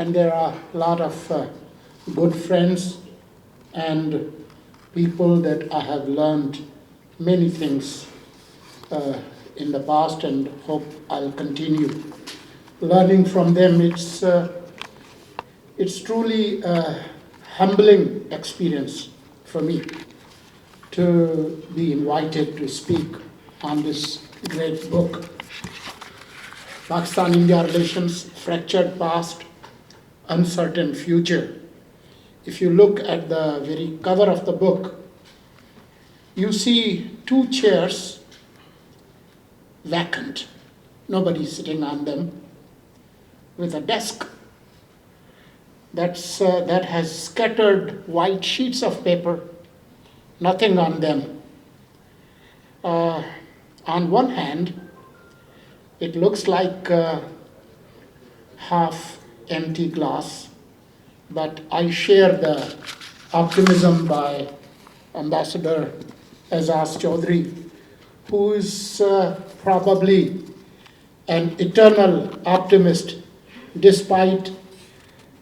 and there are a lot of good friends and people that I have learned many things in the past, and hope I'll continue learning from them. It's truly a humbling experience for me to be invited to speak on this great book, Pakistan-India Relations, Fractured Past, Uncertain Future. If you look at the very cover of the book, you see 2 chairs vacant, nobody sitting on them, with a desk that has scattered white sheets of paper, nothing on them. On one hand, it looks like a half empty glass, but I share the optimism by Ambassador Aizaz Chaudhry, who is probably an eternal optimist despite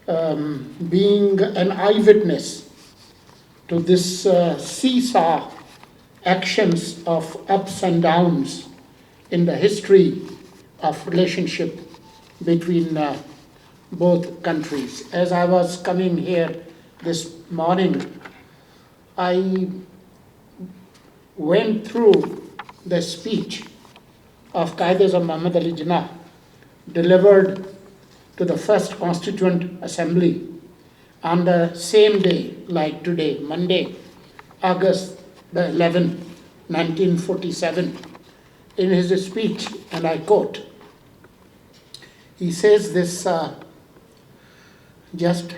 being an eyewitness to this seesaw actions of ups and downs in the history of relationship between both countries. As I was coming here this morning, I went through the speech of Qaid-e-Azam Muhammad Ali Jinnah delivered to the First Constituent Assembly on the same day, like today, Monday, August the 11th, 1947. In his speech, and I quote, he says this just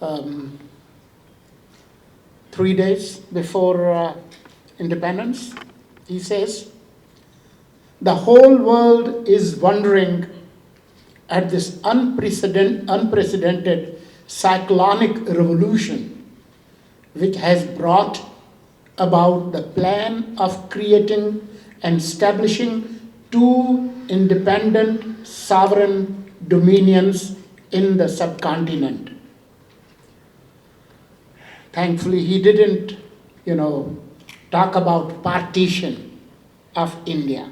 3 days before independence. He says, "The whole world is wondering at this unprecedented cyclonic revolution which has brought about the plan of creating and establishing 2 independent sovereign dominions in the subcontinent." Thankfully, he didn't, talk about partition of India.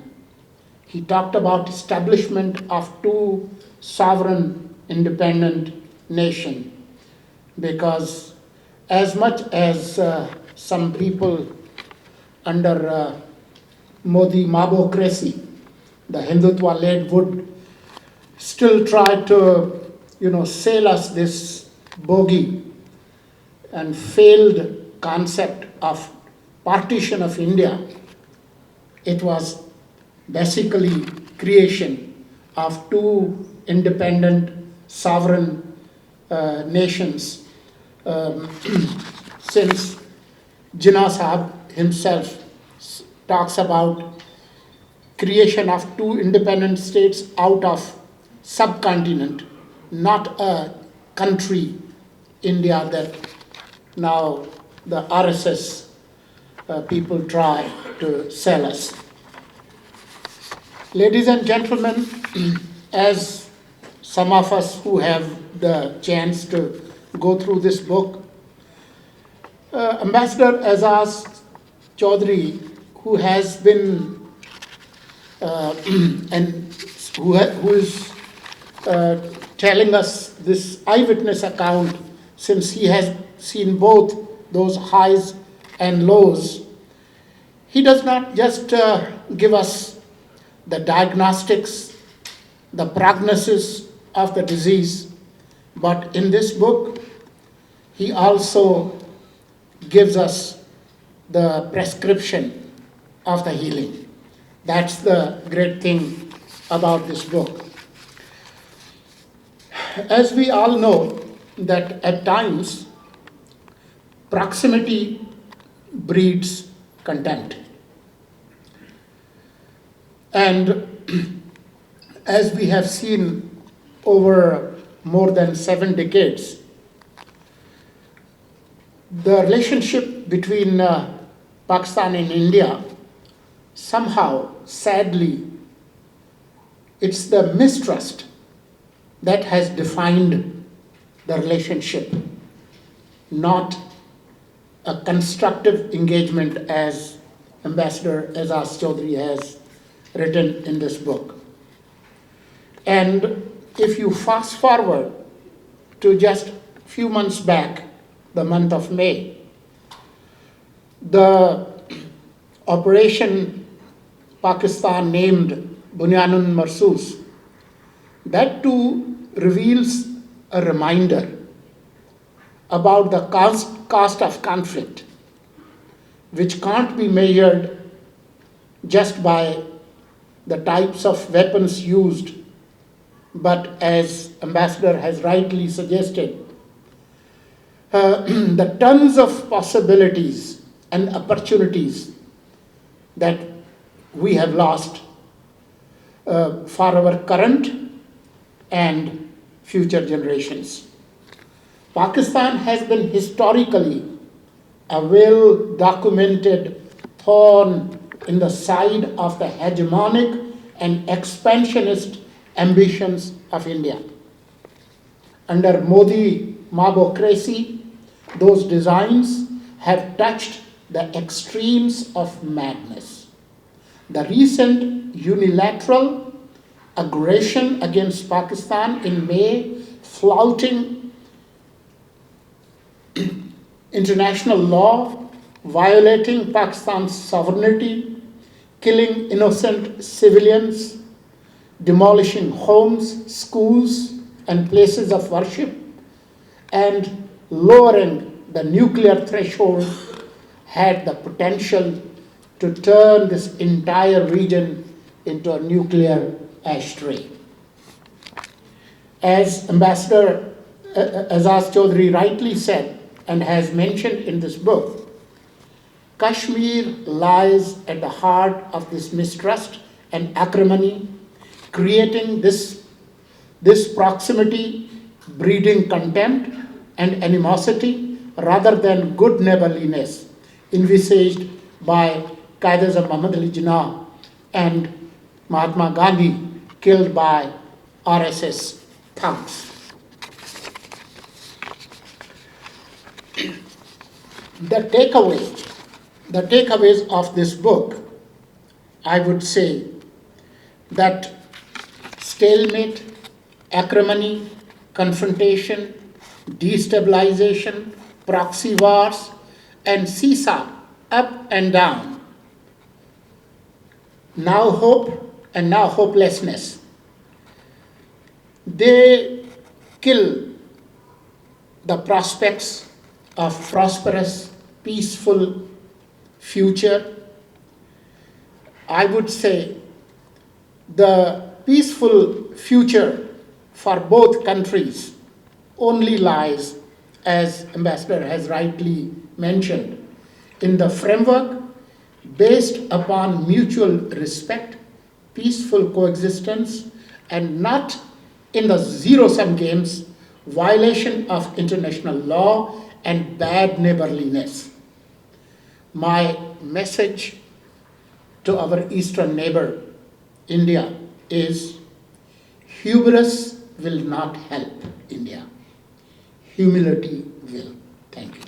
He talked about establishment of 2 sovereign independent nations, because as much as some people under Modi mobocracy, the Hindutva-led, would still try to, sell us this bogey and failed concept of partition of India. It was basically creation of 2 independent sovereign nations, since Jinnah Sahab himself talks about creation of 2 independent states out of subcontinent, not a country, India, that now the RSS people try to sell us. Ladies and gentlemen, as some of us who have the chance to go through this book, Ambassador Aizaz Chaudhry, who has been and who is telling us this eyewitness account, since he has seen both those highs and lows, he does not just give us the diagnostics, the prognosis of the disease, but in this book, he also gives us the prescription of the healing. That's the great thing about this book. As we all know, that at times, proximity breeds contempt. And as we have seen over more than 7 decades, the relationship between Pakistan and India, somehow, sadly, it's the mistrust that has defined the relationship, not a constructive engagement as Ambassador Aizaz Chaudhry has written in this book. And if you fast forward to just a few months back, the month of May, the Operation Pakistan named Bunyanun Marsus, that too reveals a reminder about the cost of conflict, which can't be measured just by the types of weapons used, but as Ambassador has rightly suggested, the tons of possibilities and opportunities that we have lost for our current and future generations. Pakistan has been historically a well-documented thorn in the side of the hegemonic and expansionist ambitions of India. Under Modi mobocracy, those designs have touched the extremes of madness. The recent unilateral aggression against Pakistan in May, flouting international law, violating Pakistan's sovereignty, killing innocent civilians, demolishing homes, schools, and places of worship, and lowering the nuclear threshold had the potential to turn this entire region into a nuclear ashtray. As Ambassador Aizaz Chaudhry rightly said and has mentioned in this book, Kashmir lies at the heart of this mistrust and acrimony, creating this proximity, breeding contempt and animosity rather than good neighborliness envisaged by Quaid-e-Azam Muhammad Ali Jinnah and Mahatma Gandhi, killed by RSS thugs. The takeaways of this book, I would say that stalemate, acrimony, confrontation, destabilization, proxy wars, and seesaw, up and down, now hope and now hopelessness, they kill the prospects of prosperous, peaceful future. I would say the peaceful future for both countries only lies, as Ambassador has rightly mentioned, in the framework based upon mutual respect, peaceful coexistence, and not in the zero-sum games, violation of international law, and bad neighborliness. My message to our eastern neighbor, India, is hubris will not help India. Humility will. Thank you.